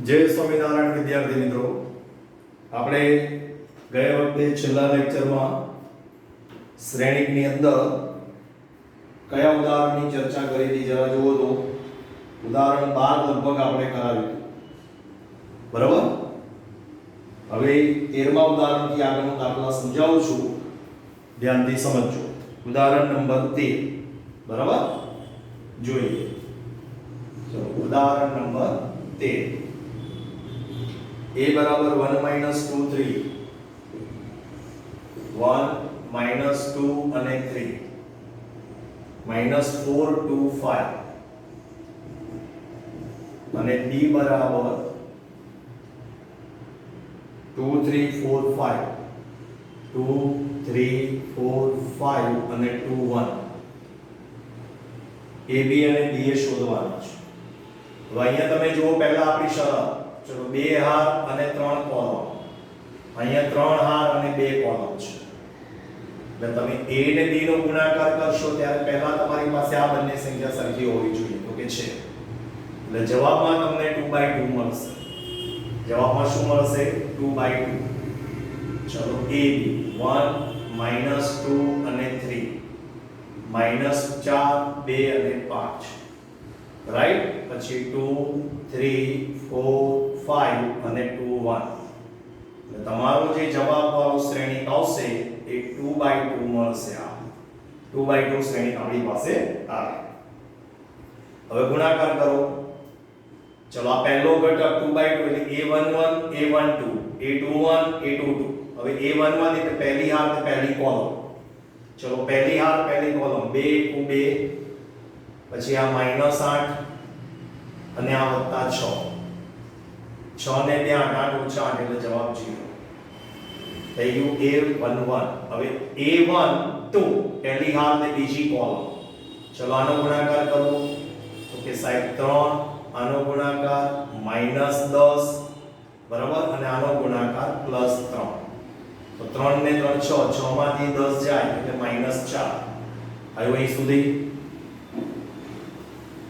જય સ્વામિનારાયણ વિદ્યાર્થી મિત્રો, આપણે ગયા વખતે છેલ્લા લેક્ચરમાં શ્રેણીકની અંદર કયા ઉદાહરણની ચર્ચા કરી હતી જરા જુઓ તો. ઉદાહરણ 12 લગભગ આપણે કરાવ્યું, બરાબર. હવે 13મા ઉદાહરણથી આગળનો દાખલા સમજાવું છું, ધ્યાનથી સમજજો. ઉદાહરણ નંબર 13, બરાબર. જોઈએ ચલો ઉદાહરણ નંબર 13. a बराबर 1 minus 2 3, 1 minus 2 અને 3, minus 4 2 5, અને b બરાબર 2 3 4 5, 2 3 4 5 અને 2 1. ab અને ba શોધવાના છે. હવે અહીંયા તમે જુઓ, પહેલા આપણી શરત, ચલો 2 હાર અને 3 કોલમ. અહીંયા 3 હાર અને 2 કોલમ છે. એટલે તમે a અને b નો ગુણાકાર કરશો ત્યારે પહેલા તમારી પાસે આ બંને સંખ્યા સરખી હોવી જોઈએ, તો કે છે. એટલે જવાબમાં તમને 2/2 મળશે. જવાબમાં શું મળશે? 2/2. ચલો a b 1 -2 અને 3, -4 2 અને 5, રાઈટ. પછી 2 3 4 5 અને 2 1. એટલે તમારો જે જવાબ વાળો શ્રેણીક આવશે એ 2/2 મળશે. આ 2/2 શ્રેણીક આપણી પાસે આવે. હવે ગુણાકાર કરો. ચલો આ પહેલો ઘટક 2/2 એટલે a11 a12 a21 a22. હવે a11 એટલે પહેલી હાર ને પહેલી કોલમ. ચલો પહેલી હાર પહેલી કોલમ 2 2, પછી આ -8 અને આ +6. 6 ને 2 8 8 8 એટલે જવાબ 0 થઈ ગયું. a11. હવે a12 પહેલી હાર ને બીજી કોલમ. ચલો આનો ગુણાકાર કરો તો કે સાહેબ 3, આનો ગુણાકાર -10, બરાબર, અને આનો ગુણાકાર +3. તો 3 ને 3 6, 6 માંથી 10 જાય એટલે -4. આવ્યું અહીં સુધી?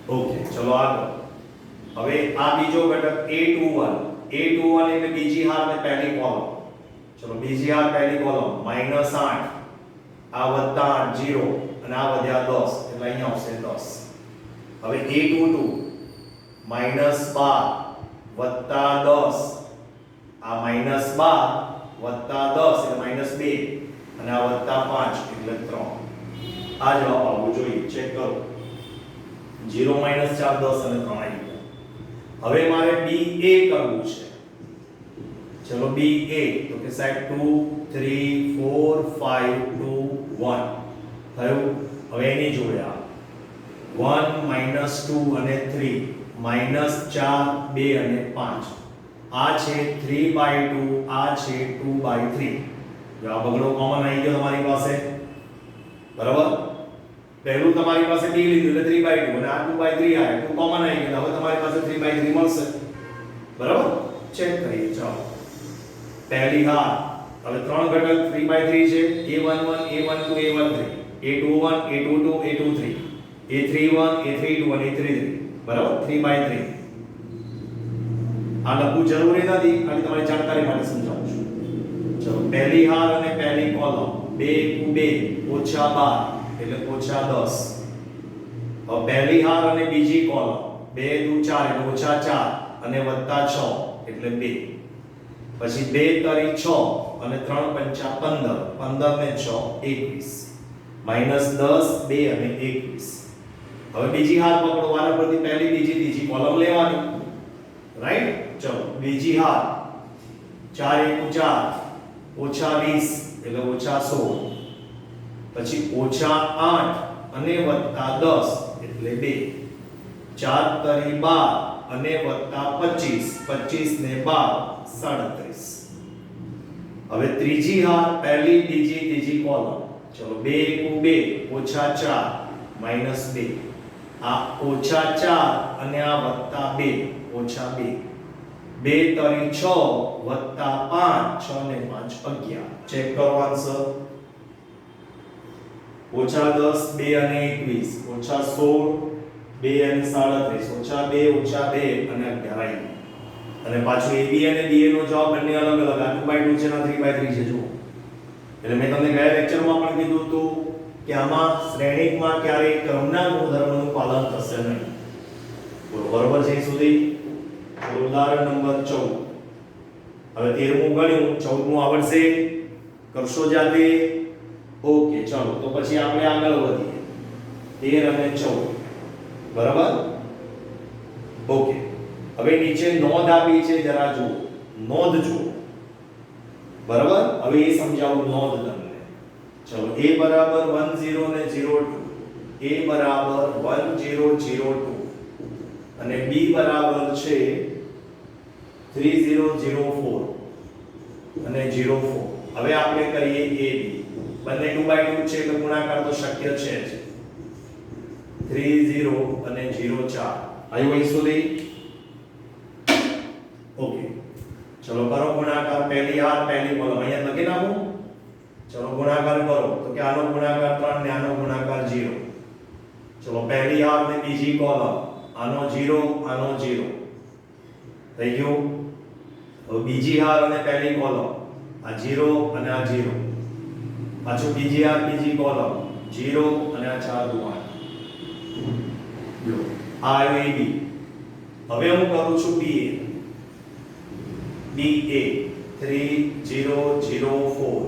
ઓકે, ચલો આગળ. હવે આ બીજો ઘટક a21 એટલે બીજી હાર ને પહેલી કોલમ. ચલો બીજી હાર પહેલી કોલમ -8, આ +8 0, અને આ વધ્યા 10 એટલે અહીંયા આવશે 10. હવે a22 -12 +10, આ -12 +10 એટલે -2, અને આ +5 એટલે 3. આ જવાબ આવવો જોઈએ. ચેક કરો. 0 -4 10 અને 3 આવી ગયા. હવે મારે BA કરવું છે. ચલો BA તો કે સાહેબ 2 3 4 5 2 1 થયું. હવે એની જોડે આ 1 -2 અને 3, -4 2 અને 5. આ છે 3/2, આ છે 2/3. જો આ બગડો કોમન આવી ગયો તમારી પાસે, બરાબર. પહેલું તમારી પાસે b લીધું એટલે 3/2, અને આ 2/3 આવે, 2 કોમન આવી ગયો. હવે તમારી પાસે 3/3 મળશે, બરાબર. ચેક કરીએ. ચાલો પહેલી હાર. હવે ત્રણ ઘટક 3/3 છે. a11 a12 a13, a21 a22 a23, a31 a32 અને a33, બરાબર. 3/3. આ લખવું જરૂરી નથી, ખાલી તમારી જાણકારી માટે સમજાવું છું. ચલો પહેલી હાર અને પહેલી કોલમ 2 2 -12 એટલે -10. હવે પહેલી હાર અને બીજી કોલમ 2 2 4 એટલે -4 અને +6 એટલે 2. પછી 2 તરી 6 અને 3 પંચા 15, 15 ને 6 21, -10 2 અને 21. હવે બીજી હાર પકડો. વારા પરથી પહેલી બીજી ત્રીજી કોલમ લેવાની, રાઈટ. ચલો બીજી હાર 4 1 4 -20 એટલે -16, પછી -8 અને +10 એટલે 2, 4 તરી 12 અને +25, 25 ને 12 37. હવે ત્રીજી હાર પહેલી બીજી ત્રીજી કોલમ. ચલો 2 1 2 -4 -2, આ -4 અને આ +2 -2, 2 તરી 6 +5, 6 ને 5 11. ચેક કરો આન્સર. -10 2 અને 21, -16 2 અને 37, -2 -2 અને 11. અને પાછું AB અને BA નો જવાબ બંને અલગ અલગ. આ 2/2 છે ને 3/3 છે જુઓ. એટલે મેં તમને ગયા લેક્ચરમાં પણ કીધું હતું કે આમાં શ્રેણિકમાં ક્યારેય ક્રમના ગુણધર્મનું પાલન થશે નહીં. બોલો બરોબર છે સુધી? ઉદાહરણ નંબર 14. હવે 13મું ગણ્યું, 14મું આવડશે? કરશો જાતે? ઓકે ચલો તો પછી આપણે આગળ વધીએ. 13 અને 14 બરાબર? ઓકે. હવે નીચે નોંધ આપી છે જરા જુઓ. નોંધ જુઓ. બરાબર? હવે એ સમજાવું નોંધ તમને. ચલો a બરાબર 10 ને 02, a બરાબર 1002 અને b બરાબર છે 3004 અને 04. હવે આપણે કરીએ ab. બંને 2/2 છે એટલે ગુણાકાર તો શક્ય છે જ. 30 અને 04. આવ્યું અહીં સુધી? ઓકે. ચલો કરો ગુણાકાર. પહેલી હાર પહેલી કોલમ અહીંયા લખી નાખો. ચલો ગુણાકાર કરો તો કે આનો ગુણાકાર 3 ને આનો ગુણાકાર 0. ચલો પહેલી હાર ને બીજી કોલમ. આનો 0 આનો 0 થઈ ગયું. હવે બીજી હાર અને પહેલી કોલમ. આ 0 અને આ 0. પાછું બીજી હાર બીજી કોલમ 0 અને આ 4 દુ 8. લો આ આવ્યો AB. હવે હું કરું છું BA. BA 3004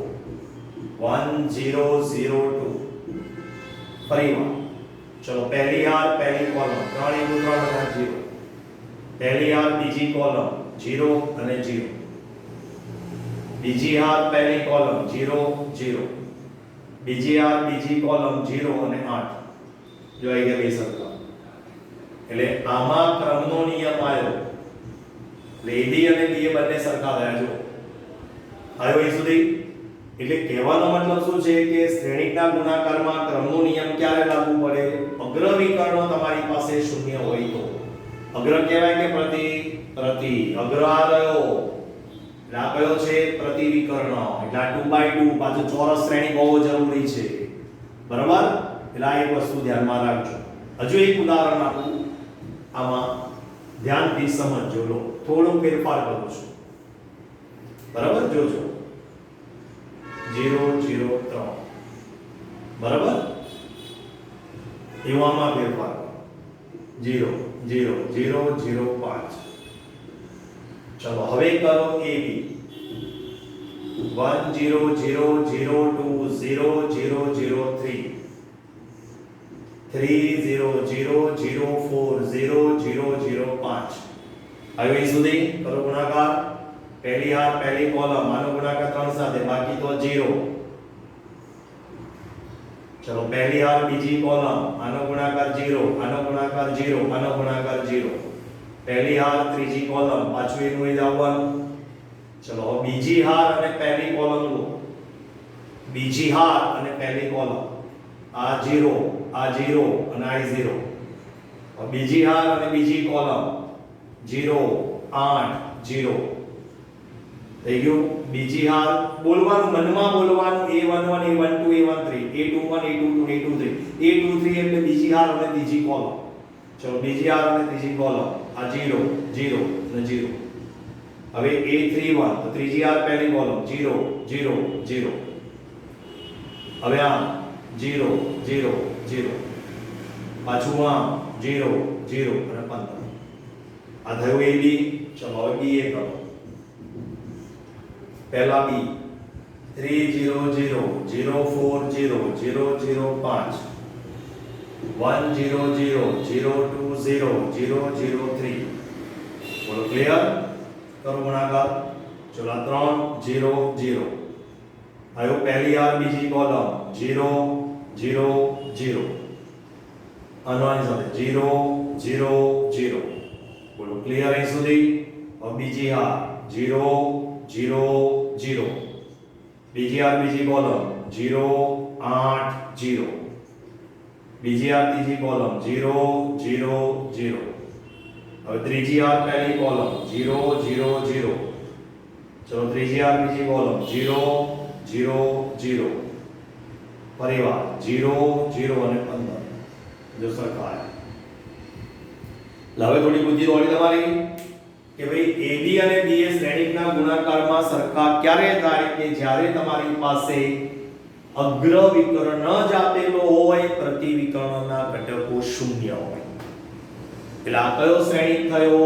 1002. ફરીવાર ચલો પહેલી હાર પહેલી કોલમ 3 * 3 અને 0. પહેલી હાર બીજી કોલમ 0 અને 0. બીજી હાર પહેલી કોલમ 0 0. બીજી હાર બીજી કોલમ 0 અને 8. જો આવી ગયા બે સરખા. એટલે આમાં ક્રમનો નિયમ આવ્યો. એટલે AB અને BA બંને સરખા થયા જો. આવ્યો અહીં સુધી? એટલે કહેવાનો મતલબ શું છે કે શ્રેણિકના ગુણાકારમાં ક્રમનો નિયમ ક્યારે લાગુ પડે? અગ્ર વિકર્ણ તમારી પાસે શૂન્ય હોય તો. અગ્ર કહેવાય કે પ્રતિ? પ્રતિ. અગ્ર આ રહ્યો. એટલે આ કયો છે? પ્રતિ વિકર્ણ. એટલે આ 2/2 પાછું ચોરસ શ્રેણી બહુ જરૂરી છે. બરાબર? એટલે આ એક વસ્તુ ધ્યાનમાં રાખજો. હજુ એક ઉદાહરણ આપું. આમાં ધ્યાનથી સમજજો. લો થોડો ફેરફાર કરું છું. બરાબર? જોજો. 003 બરાબર? એવામાં ફેરફાર 0 0 0 0 5. ચલો હવે કરો AB 10002003 30040005. હવે સુધી કરો ગુણાકાર. પહેલી હાર પહેલી કોલમ આનો ગુણાકાર 3 સાથે બાકી તો 0. ચલો પહેલી હાર બીજી કોલમ આનો ગુણાકાર 0 આનો ગુણાકાર 0 આનો ગુણાકાર 0. પહેલી હાર ત્રીજી કોલમ પાછું એનું એ જ આવવાનું. ચલો બીજી હાર અને પહેલી કોલમ લો. બીજી હાર અને પહેલી કોલમ આ 0 આ 0 અને આ 0. બીજી હાર અને બીજી કોલમ 0 8 0 થઈ ગયું. બીજી હાર બોલવાનું મનમાં બોલવાનું A11 A12 A13 A21 A22 A23 A23 એટલે બીજી હાર અને ત્રીજી કોલમ. ચલો બીજી હાર અને ત્રીજી કોલમ આ 0 0 અને 0. હવે A31 તો ત્રીજી હાર પહેલી કોલમ 0 0 0. હવે આ 0 0 0 પાછું આ 0 0 અને 15. આ થયું AB. ચલો હવે BA કરો. પહેલા B 3000400005 10002003. બોલો ક્લિયર? કરો ગુણાકાર. ચલો 3 0 0. આવ્યો પહેલી હાર બીજી કોલમ 0 0 0. આની સાથે 0 0 0. બોલો ક્લિયર અહીં સુધી? હવે બીજી હાર 0 0 0. બીજી હાર બીજી કોલમ 0 8 0. બીજી હાર ત્રીજી કોલમ 0 0 0. હવે ત્રીજી હાર પહેલી કોલમ 0 0 0. ચલો ત્રીજી હાર બીજી કોલમ 0 0 0. ફરીવાર 0 0 અને 15. જો સરખા. હવે થોડી બુદ્ધિ દોડી તમારી. કે ભાઈ AB અને BA શ્રેણીકના ગુણાકારમાં સરખા ક્યારે થાય કે જ્યારે તમારી પાસે અગ્ર વિકર્ણ જ આપેલો હોય, પ્રતિવિકર્ણના ઘટકો શૂન્ય હોય. એટલે આ કયો શ્રેણીક થયો?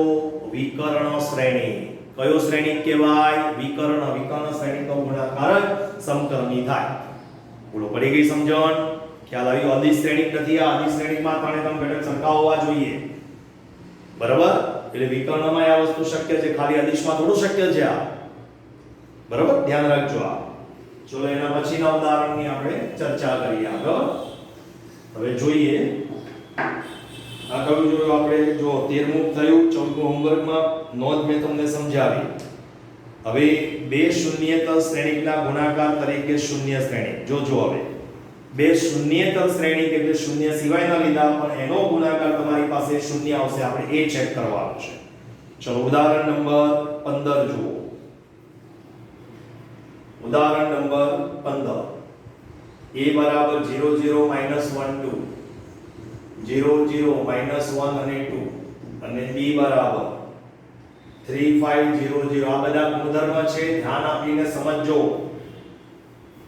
વિકર્ણ શ્રેણી. કયો શ્રેણીક કહેવાય? વિકર્ણ. વિકર્ણ શ્રેણીકનો ગુણાકાર જ સમકર્ણી થાય. બોલો, પડી ગઈ સમજણ? ખ્યાલ આવ્યો? અદિશ શ્રેણીક નથી. આ અદિશ શ્રેણીકમાં ત્રણે ત્રણ ઘટક સરખા હોવા જોઈએ. બરાબર? એટલે વિકર્ણમાં આ વસ્તુ શક્ય છે, ખાલી અદિશમાં થોડું શક્ય છે આ. બરાબર? ધ્યાન રાખજો આ. ચલો એના પછીના ઉદાહરણની આપણે ચર્ચા કરીએ આગળ. હવે જોઈએ આ કયું જોયું આપણે? જો 13મું થયું 14મું હોમવર્કમાં નોંધ મેં તમને સમજાવી. હવે બે શૂન્યેતર શ્રેણીકના ગુણાકાર તરીકે શૂન્ય શ્રેણીક જોજો. હવે બે શૂન્યેતર શ્રેણીક એટલે શૂન્ય સિવાયના લીધા પણ એનો ગુણાકાર તમારી પાસે શૂન્ય આવશે. આપણે એ ચેક કરવાનું છે. ચલો ઉદાહરણ નંબર 15 જુઓ. ઉદાહરણ નંબર 15. a બરાબર 0 0 1 2, 0 0 1 અને 2 અને b બરાબર 3 5 0 0. આ બધા ગુણધર્મ છે, ધ્યાન આપીને સમજજો.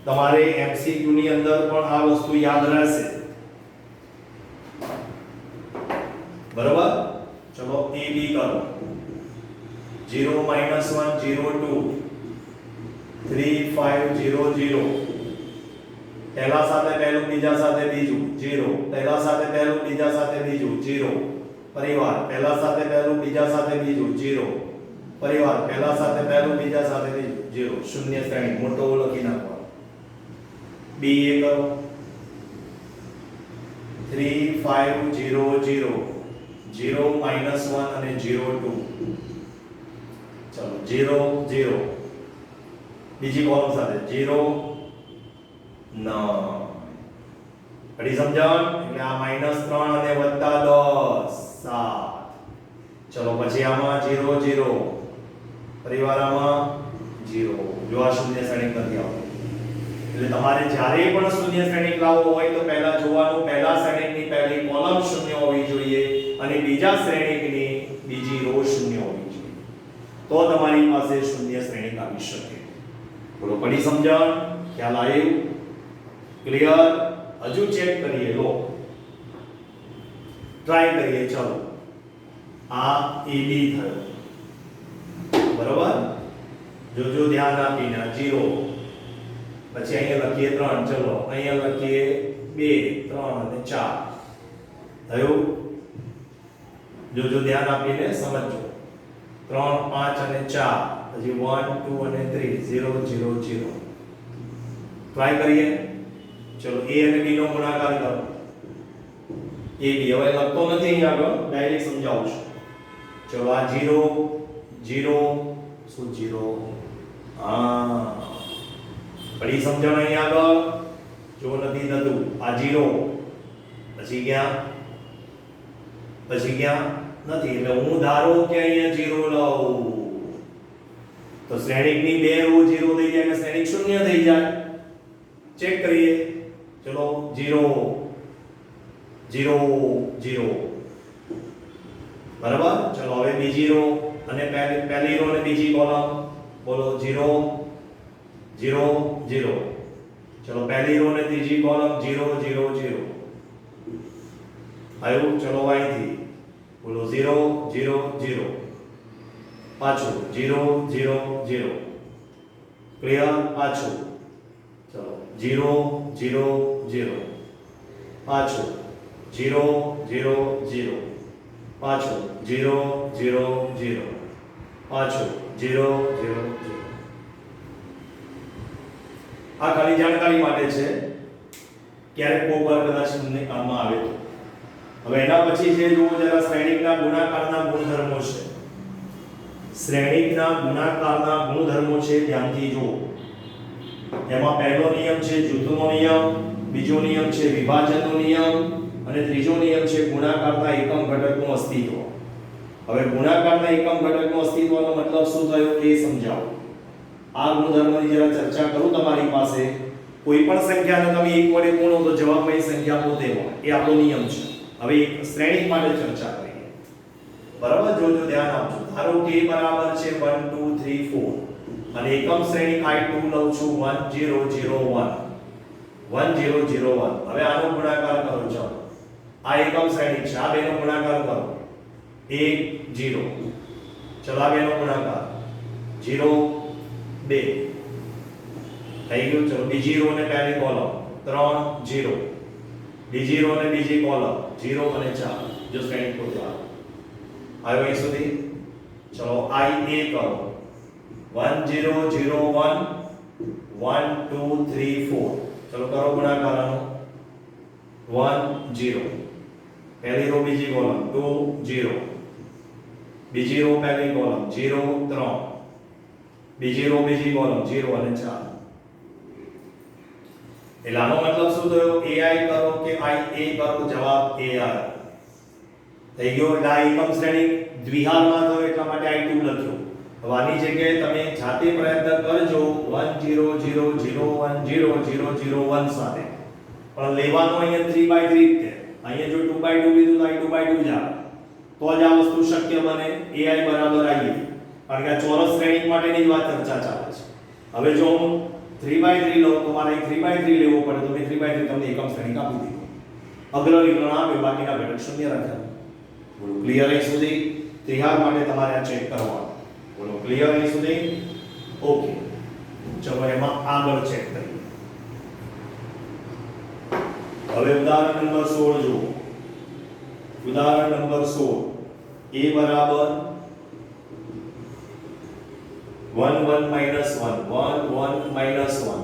તમારે MCQ ની અંદર પણ આ વસ્તુ યાદ રહેશે. બરાબર? ચલો a b કરો. 0 1 0 2, 3 5 0 0. પહેલા સાથે પહેલું, બીજા સાથે બીજું 0. પહેલા સાથે પહેલું, બીજા સાથે બીજું 0. પરિવાર પહેલા સાથે પહેલું, બીજા સાથે બીજું 0. પરિવાર પહેલા સાથે પહેલું, બીજા સાથે બીજું 0. શૂન્ય શ્રેણી મોટો લખી નાખો. b એ કરો. 3 5 0 0, 0 1 અને 0 2. ચલો 0 0. બીજી કોલમ સાથે 0 9. પડી સમજણ? એટલે આ -3 અને +10 7. ચલો પછી આમાં 0 0. પરિવારમાં 0. જો આ શૂન્ય શ્રેણીક નથી આવતું. એટલે તમારે જ્યારે પણ શૂન્ય શ્રેણીક લાવવો હોય તો પહેલા જોવાનું, પહેલા શ્રેણીકની પહેલી કોલમ શૂન્ય હોવી જોઈએ અને બીજા શ્રેણીકની બીજી રો શૂન્ય હોવી જોઈએ. તો તમારી પાસે શૂન્ય શ્રેણીક આવી શકે. બોલો, પડી સમજણ? ખ્યાલ આવ્યો? ક્લિયર? હજુ ચેક કરીએ. લો ટ્રાય કરીએ. ચલો આ AB થયો. બરાબર? જોજો ધ્યાન આપીને. 0 પછી અહીંયા લખીએ 3. ચલો અહીંયા લખીએ 2 3 અને 4 થયું. જોજો ધ્યાન આપીને સમજો. 3 5 અને 4 પછી 1 2 અને 3 0 0 0. ટ્રાય કરીએ. ચલો a અને b નો ગુણાકાર કરો. a b હવે લખતો નથી અહીં આગળ, ડાયરેક્ટ સમજાવું છું. ચલો આ 0 0 શું 0? હા, પડી સમજણ અહીં આગળ? જો નથી થતું આ 0 પછી ક્યાં નથી. એટલે હું ધારો કે અહીંયા 0 લાવું તો શ્રેણીકની બે રો 0 થઈ જાય અને શ્રેણીક શૂન્ય થઈ જાય. ચેક કરીએ. ચલો 0 0 0. બરાબર? ચલો હવે બીજી રો અને પહેલી રો અને બીજી કોલમ. બોલો 0 0 0. ચલો પહેલી રો અને ત્રીજી કોલમ 0 0 0. આવ્યું? ચલો અહીંથી બોલો 0 0 0. પાછું 0 0 0. ક્લિયર? પાછું ચલો 0 0 0. પાછું 0 0 0. પાછું 0 0 0. પાછું 0 0 0. આ ખાલી જાણકારી માટે છે, ક્યારેક કોઈ વાર કદાચ તમને કામમાં આવે તો. હવે એના પછી છે જુઓ જરા શ્રેણીકના ગુણાકારના ગુણધર્મો છે. શ્રેણીકના ગુણાકારના ગુણધર્મો છે, ધ્યાનથી જુઓ. એમાં પહેલો નિયમ છે જૂથનો નિયમ, બીજો નિયમ છે વિભાજનનો નિયમ અને ત્રીજો નિયમ છે ગુણાકારના એકમ ઘટકનું અસ્તિત્વ. હવે ગુણાકારના એકમ ઘટકનું અસ્તિત્વનો મતલબ શું થયો એ સમજાવો. આ ગુણધર્મની જરા ચર્ચા કરું તમારી પાસે. કોઈ પણ સંખ્યાને તમે 1 વડે ગુણો તો જવાબમાં એ સંખ્યા પોતે હોય, એ આપણો નિયમ છે. હવે એક શ્રેણીક માટે ચર્ચા કરીએ. બરાબર, જોજો ધ્યાન આપજો. ધારો કે બરાબર છે 1 2 3 4 અને એકમ શ્રેણી I2 લઉં છું 1001 1001. હવે આનો ગુણાકાર કરો. ચાલો આ એકમ શ્રેણી છે, આ બેનો ગુણાકાર કરો 1 0. ચલો આ બેનો ગુણાકાર 0 2 થઈ ગયું. ચલો બીજી રો ને પહેલી કોલમ 3 0, બીજી રો ને બીજી કોલમ 0 અને 4. જો શ્રેણી પૂરી આવ્યો અહીં સુધી. ચલો IA કરો 1 0 0 1 1 2 3 4. ચલો કરો ગુણાકાર આનો 1 0. પહેલી રો બીજી કોલમ 2 0, બીજી રો પહેલી કોલમ 0 3, બીજી રો બીજી કોલમ 0 અને 4. એટલે આનો મતલબ શું થયો? AI કરો કે IA કરો, જવાબ A આવ્યો. થઈ ગયો. એટલે આ એકમ શ્રેણી દ્વિહારમાં થયો એટલા માટે I2 લખ્યો. હવે આની જગ્યાએ તમે જાતે પ્રયત્ન કરજો 1 0 0 0 1 0 0 0 1 સાથે. પણ લેવાનો અહીંયા 3/3 છે. અહીંયા જો 2/2 લીધું તો I 2/2 જ આવે. તો જ આ વસ્તુ શક્ય બને. AI બરાબર IA. કારણ કે આ ચોરસ શ્રેણી માટેની જ વાત ચર્ચા ચાલે છે. હવે જો હું 3/3 લઉં તો મારે 3/3 લેવો પડે, તો મેં 3/3 તમને એકમ શ્રેણી કાપી દીધી. અગ્રવિકર્ણ આવે, બાકીના ઘટક શૂન્ય રાખ્યા. બોલો ક્લિયર અહીં સુધી? ત્રિહાર માટે તમારે આ ચેક કરવાનું. બોલો ક્લિયર અહીં સુધી? ઓકે, ચલો એમાં આગળ ચેક કરીએ. હવે ઉદાહરણ નંબર 16 જુઓ. ઉદાહરણ નંબર 16 A બરાબર 1 1 minus 1 1 1 minus 1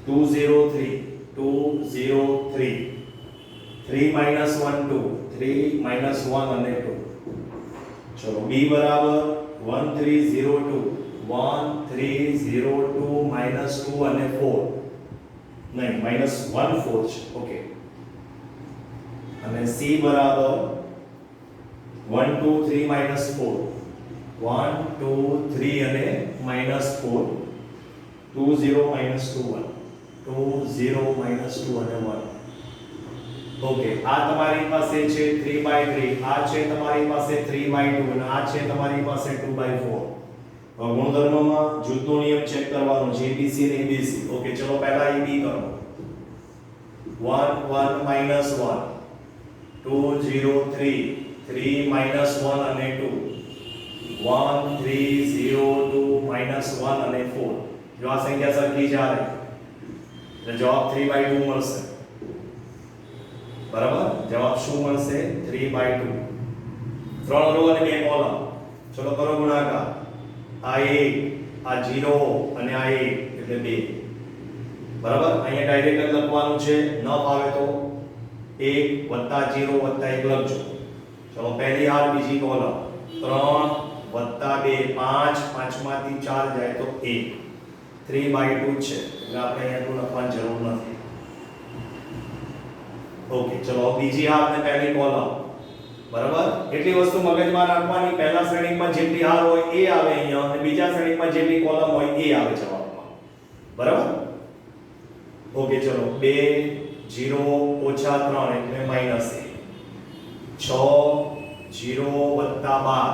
2 0 3 2 0 3 3 minus 1 2 3 minus 1 અને 2. ચલો B બરાબર 1 3 0 2 1 3 0 2 minus 2 અને 4. નહીં, minus 1 4 છે. ઓકે. અને C બરાબર 1 2 3 minus 4 1 2 3 અને minus 4 2 0 minus 2 1 2 0 minus 2 અને 1. ઓકે, આ તમારી પાસે છે 3/3, આ છે તમારી પાસે 3/2 અને આ છે તમારી પાસે 2/4. હવે ગુણધર્મમાં જૂથનો નિયમ ચેક કરવાનો છે, ABC અને ABC. ઓકે, ચલો પહેલા AB કરો 1 1 minus 1 2 0 3 3 minus 1 અને 2 1 3 0 2 minus 1 અને 4. જો આ સંખ્યા સરખી ચાલે એટલે જવાબ 3/2 મળશે. બરાબર, જવાબ શું મળશે? 3/2. 3 રો અને 2 કોલમ. ચલો કરો ગુણાકાર. આ 1, આ 0 અને આ 1 એટલે 2. બરાબર, અહીંયા ડાયરેક્ટ લખવાનું છે, ન ફાવે તો 1 + 0 + 1 લખજો. ચલો પહેલી હાર બીજી કોલમ 3 + 2 5, 5 માંથી 4 જાય તો 1. 3/2 છે એટલે આપણે અહીંયા એટલું લખવાની જરૂર નથી. ઓકે, ચલો બીજી હાર ને પહેલી કોલમ. બરાબર, એટલી વસ્તુ મગજમાં રાખવાની, પહેલા શ્રેણીમાં જેટલી હાર હોય એ આવે અહીંયા અને બીજા શ્રેણીમાં જેટલી કોલમ હોય એ આવે જવાબમાં. બરાબર. ઓકે, ચલો 2 0 - 3 એટલે -1 6 0 + 12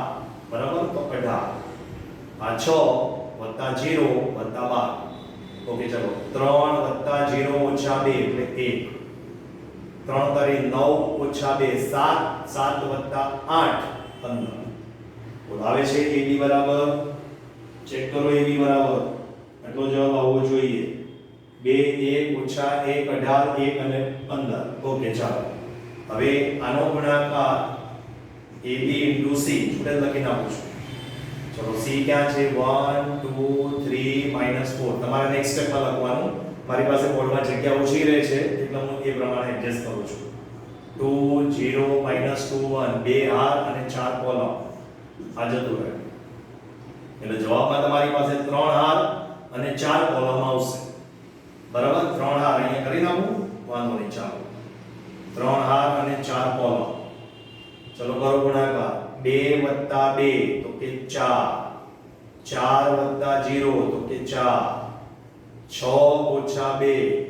બરાબર તો 18. આ 6 + 0 + 12. ઓકે, ચલો 3 + 0 - 2 એટલે 1. 3 તારી 9 - 2 7 7 + 8 15. બોલ આવે છે AB બરાબર, ચેક કરો AB બરાબર એટલો જવાબ આવવો જોઈએ. 2 1 - 1 18 1 અને 15. ઓકે, ચાલો હવે આનો ગુણાકાર AB * C છૂટે લખી નાખું છું. ચલો C ક્યાં છે? 1 2 3 -4. તમારે નેક્સ્ટ સ્ટેપમાં લખવાનું. મારી પાસે બોર્ડમાં જગ્યા ઓછી રહે છે એટલે હું એ પ્રમાણે એડજસ્ટ કરું છું. 2 0 -2 1 2 હાર અને 4 કોલમ આ જતું રહે. એટલે જવાબમાં તમારી પાસે 3 હાર અને 4 કોલમ આવશે. બરાબર, 3 હાર અહીંયા કરી નાખું, વાંધો નહીં, ચાલો 3 હાર અને 4 કોલમ. ચલો કરો ગુણાકાર. 2 + 2 તો કે 4 4 + 0 તો કે 4 6 - 2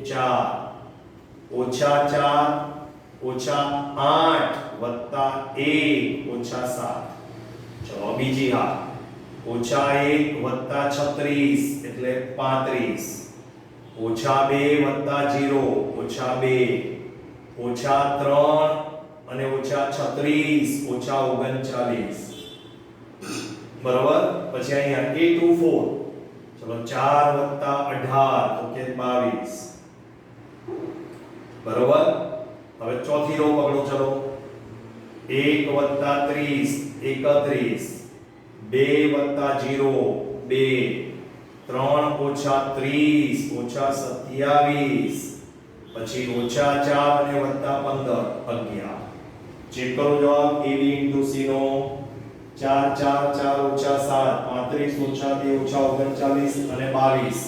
4 -4 ઓછા 8 વત્તા 1 ઓછા 7. ચલો બીજી હાર ઓછા 1 વત્તા 36 એટલે 35. ઓછા 2 વત્તા 0 ઓછા 2. ઓછા 3 અને ઓછા 36 ઓછા 39. બરાબર. પછી અહીંયા a24 ચલો 4 વત્તા 18 તો કે 22. બરાબર. હવે ચોથી રો પકડો. ચલો 1 વત્તા 30 31. 2 વત્તા 0 2. 3 ઓછા 30 ઓછા 27. પછી ઓછા 4 અને વત્તા 15 11. ચેક કરો જવાબ ab * c નો 4 4 4 ઓછા 7 35 ઓછા 2 ઓછા 39 અને 22.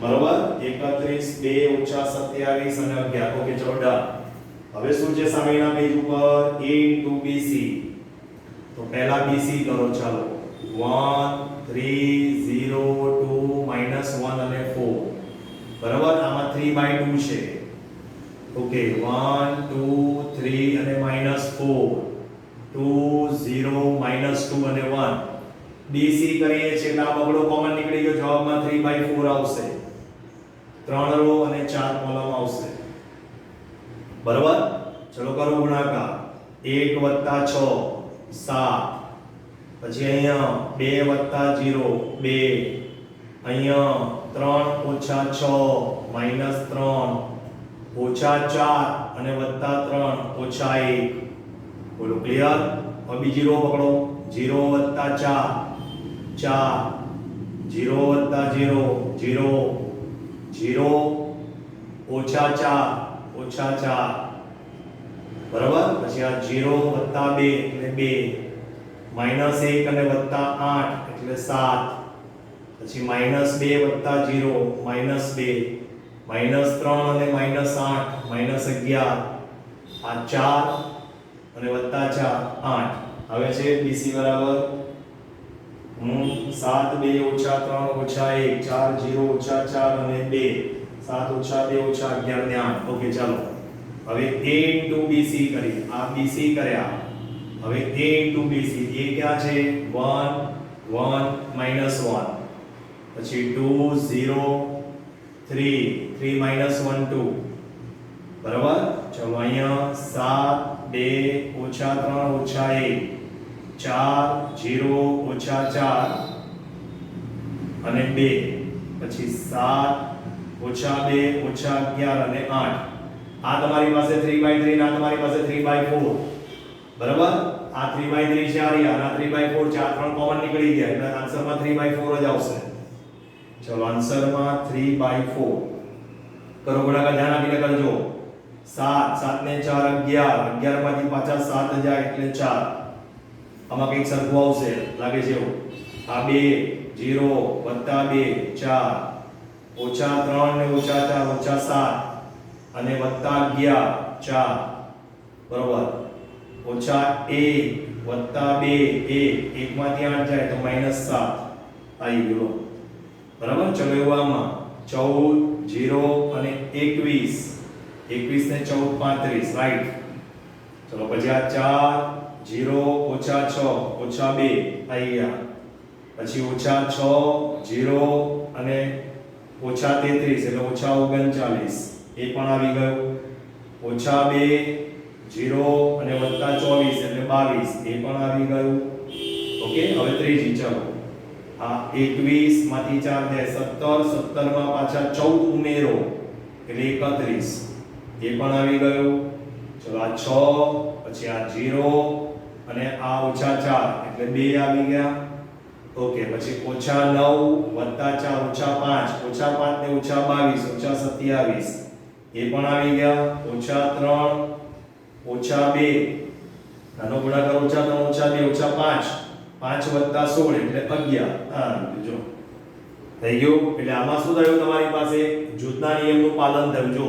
બરોબર. 31 2 ઓછા 27 અને 11. ઓકે ચલો ડન. હવે શું છે સામેના પેજ ઉપર a * bc. તો પહેલા bc કરો. ચાલો 1 3 0 2 -1 અને 4. બરાબર. આમાં 3/2 છે. ઓકે 1 2 3 અને -4 2 0 -2 અને 1. BC કરીએ છે એટલે આ બગડો કોમન નીકળી ગયો. જવાબમાં 3/4 આવશે. 3 રો અને 4 કોલમ આવશે. બરાબર. ચલો કરો ગુણાકાર. 1 + 6 7. પછી અહીંયા 2 + 0 2. અહીંયા 3 ઓછા 6 -3 ઓછા 4 અને વત્તા 3 ઓછા 1. બોલો ક્લિયર. હવે બીજી રો પકડો. 0 + 4 4. 0 + 0 0. 0 ઓછા 4 ઓછા 4. બરાબર. પછી આ 0 + 2 એટલે 2. -1 અને વત્તા 8 એટલે 7. પછી -2 + 0 -2. -3 અને -8 -11. આ 4 અને વત્તા 4 8. હવે છે BC બરાબર 7 2 ઓછા 3 ઓછા 1 4 0 ઓછા 4 અને 2 7 ઓછા 2 ઓછા 11 ને 8. ઓકે ચાલો. હવે a * bc કરીએ. આ bc કર્યા. હવે a * bc. a ક્યાં છે 1 1 -1. પછી 2 0 3 3 -1 2. બરાબર. ચલો અહીંયા 7 2 ઓછા 3 ઓછા 1 4 0 ઓછા 4 અને 2. પછી 7 ઓછા 2 ઓછા 11 અને 8. આ તમારી પાસે 3/3 ના તમારી પાસે 3/4. બરાબર. આ 3/3 છે. આ 3/4 છે. આ ત્રણ કોમન નીકળી ગયા એટલે આન્સરમાં 3/4 જ આવશે. ચલો આન્સરમાં 3/4. કરો ગુણાકાર. ધ્યાન આપીને કરજો. 7 7 ને 4 11. 11 માંથી પાછા 7 જાય એટલે 4. આમાં કંઈક સરખું આવશે લાગે છે એવું. આ 2 0 વત્તા 2 4 ઓછા 3 ને ઓછા 4 ઓછા 7 અને વત્તા 11 4. બરોબર. ઓછા 1 વત્તા 2 1 1 માંથી 8 જાય તો -7 આવી ગયો. બરાબર. ચલો એવું આમાં 14 0 અને 21 21 ને 14 35. રાઈટ. ચલો પછી આ 4 0 ઓછા 6 ઓછા 2 આવી ગયા. પછી ઓછા 6 0 અને ઓછા 33 એટલે ઓછા 39 એ પણ આવી ગયું. ઓછા 2 0 અને વત્તા 24 એટલે 22 એ પણ આવી ગયું. ઓકે. હવે ત્રીજી. ચલો આ 21 માંથી 4 જાય 17 17 માં પાછા 14 ઉમેરો એટલે 31 એ પણ આવી ગયું. ચલો આ 6 પછી આ 0 અને આ ઓછા 4 એટલે 2 આવી ગયા. ઓકે. પછી ઓછા 9 વત્તા 4 ઓછા 5 ઓછા 5 ને ઓછા 22 ઓછા 27 એ પણ આવી ગયા. ઓછા 3 ઓછા 2 નાનો ગુણાકાર ઓછા 3 ઓછા 2 ઓછા 5 5 વત્તા 16 એટલે 11. હા જો થઈ ગયું. એટલે આમાં શું થયું તમારી પાસે જૂથના નિયમનું પાલન થયું. જો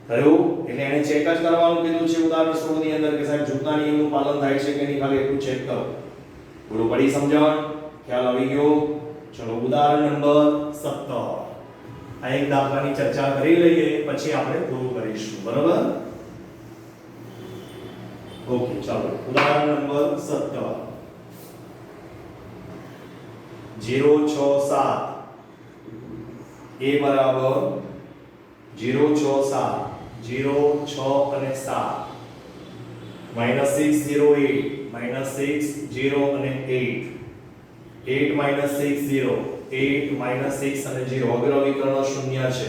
થયું એટલે એને ચેક જ કરવાનું કીધું છે ઉદાહરણ 16 ની અંદર કે સાહેબ જૂથના નિયમનું પાલન થાય છે કે નહીં ખાલી એટલું ચેક કરો. બોલો પડી સમજણ? ખ્યાલ આવી ગયો? ચલો ઉદાહરણ નંબર 17. આ એક દાખલાની ચર્ચા કરી લઈએ પછી આપણે પૂરું કરીશું. બરાબર. ओके चलो उदाहरण नंबर 17 0 6 7 ए बराबर 0 6 7 0 6 અને 7 -6 0 8 -6 0 અને 8 8 -6 0 8 -6 અને 0 અગ્રવિકર્ણ શૂન્ય છે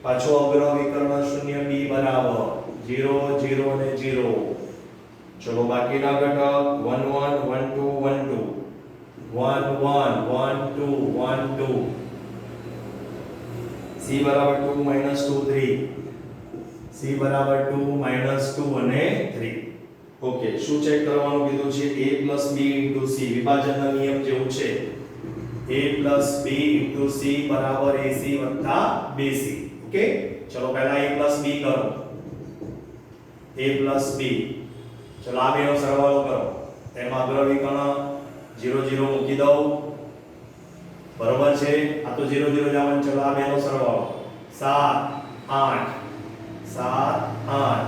પાછો અગ્રવિકર્ણ શૂન્ય b બરાબર 0 0 અને 0 चलो बाकीना घटक 1 1 1 2 1 2 1 1 1 2 1 2 c बराबर 2 - 2 3 c बराबर 2 - 2 અને 3 ओके શું ચેક કરવાનું કીધું છે a + b * c વિભાજનનો નિયમ જેવું છે a + b * c बराबर ac + bc ओके चलो पहला a + b करो a + b चलो आ बेनो सरवाळो करो तेमा अग्रविकर्ण 0 0 મૂકી દઉં બરોબર છે આ તો 0 0 જવાનું ચલો આ બેનો સરવાળો 7 8 7 8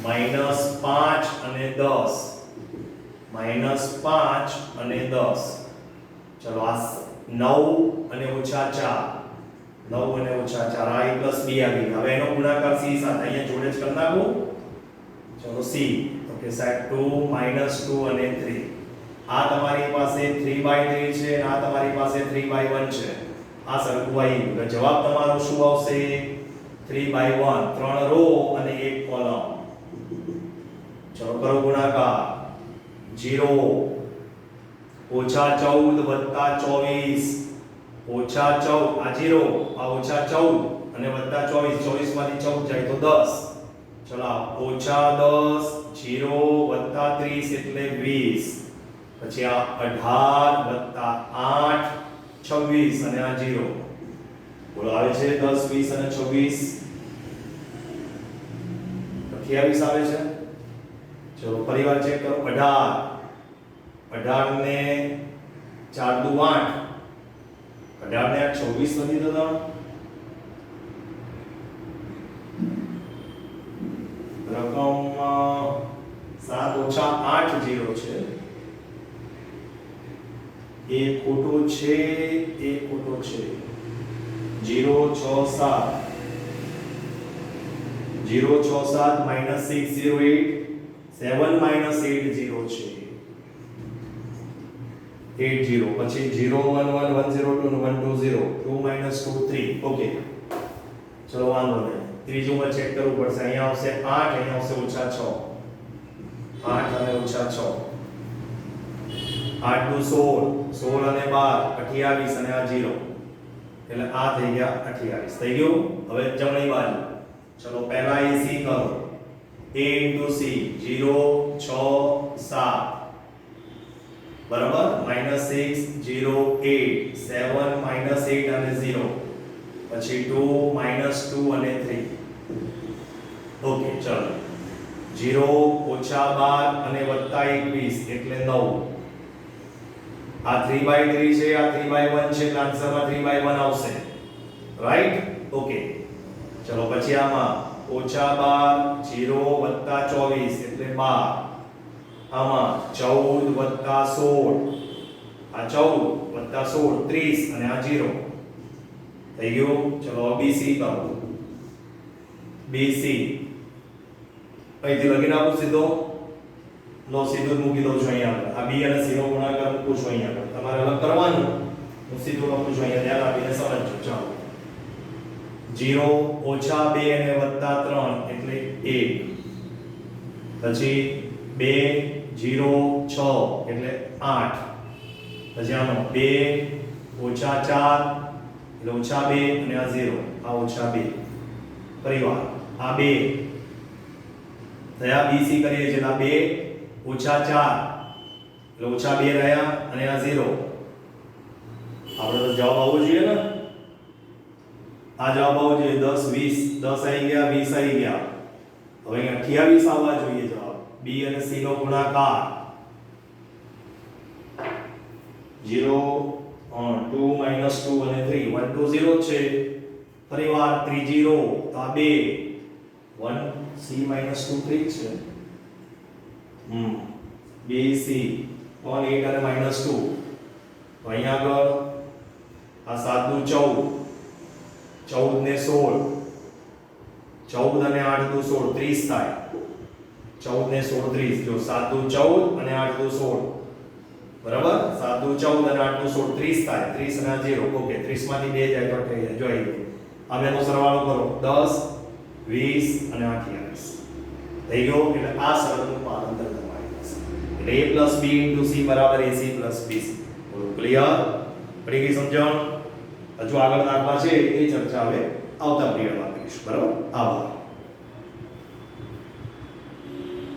-5 અને 10 -5 અને 10 ચલો આ 9 અને -4 9 અને -4 આ a + b આવી હવે એનો ગુણાકાર c સાથે અહીંયા જોડે જ કરી નાખો ચલો c કે સાહેબ 2 -2 અને 3 આ તમારી પાસે 3/3 છે અને આ તમારી પાસે 3/1 છે આ સરખું આવી ગયું જવાબ તમારો શું આવશે 3/1 3 રો અને 1 કોલમ ચલો કરો ગુણાકાર 0 -14 + 24 -14 આ 0 આ -14 અને +24 24 માંથી 14 જાય તો 10 ચલો -10 0 + 30 એટલે 20 પછી આ 18 + 8 26 અને આ 0 બોલો આવે છે 10 20 અને 26 28 આવે છે ચલો ફરીવાર ચેક કરો 18 ને 4 દુ 8 18 ને 26 નથી થતા રકમ 7 - 8 0 છે એ ખોટો છે 0 6 7 0 6 7 -6 0 8 7 - 8 0 છે 8 0 પછી 0 1 1 1 0 2 1 2 0 2 -2 3 ઓકે ચલો વાંધો નહીં ત્રીજું માં ચેક કરવું પડશે અહીંયા આવશે 8 અહીંયા આવશે -6 8 અને -6 8 નું 16 16 અને 12 28 અને આ 0 એટલે આ થઈ ગયા 28 થઈ ગયું હવે જમણી બાજુ ચલો પહેલા AC કરો a * c 0 6 7 બરાબર -6 0 8 7 -8 અને 0 પછી 2 -2 અને 3 ઓકે ચલો 0 -12 અને +21 એટલે 9 આ 3/3 છે આ 3/1 છે આન્સરમાં 3/1 આવશે રાઈટ ઓકે ચલો પછી આમાં -12 0 + 24 એટલે 12 આમાં 14 + 16 આ 14 + 16 30 અને આ 0 થઈ ગયું ચલો BC કરો BC અહીંથી લખી નાખું સીધો લો સીધું મૂકી દઉં છું અહીંયા આ B અને C નો ગુણાકાર મૂકું છું અહીંયા તમારે અલગ કરવાનું હું સીધું લખું છું અહીંયા ધ્યાન આપીને સમજજો ચાલો 0 -2 અને +3 એટલે 1 પછી 2 0 6 એટલે 8 પછી આનો 2 -4 એટલે -2 અને આ 0 આ -2 પરિવાર આ 2 થયા BC કરીએ છીએ આ 2 -4 એટલે -2 રહ્યા અને આ 0 આપણે તો જવાબ આવવો જોઈએ ને આ જવાબ આવવો જોઈએ 10 20 10 આવી ગયા 20 આવી ગયા હવે અહીંયા 28 આવવા જોઈએ જવાબ B અને C નો ગુણાકાર 0 2 -2 અને 3 1 2 0 છે ફરીવાર ત્રીજી રો તો આ 2 1 C -2 3 છે BC on 8 અને -2 તો અહીંયા આગળ આ 7 દુ 14 14 ને 16 14 અને 8 દુ 16 30 થાય 14 ને 16 30 જો 7 દુ 14 અને 8 દુ 16 બરાબર 7 દુ 14 અને 8 દુ 16 30 થાય 30 અને 0 ઓકે 30 માંથી 2 જાય તો થઈ જાય જો આવી ગયું હવે એનો સરવાળો કરો 10 20 અને 28 થઈ ગયો એટલે આ સરળનું પાલન તમારી પાસે એટલે a b * c બરાબર ac + bc બોલો ક્લિયર પડી ગઈ સમજણ હજુ આગળ દાખલા છે એ ચર્ચા હવે આવતા પીરિયડમાં કરીશું બરાબર આભાર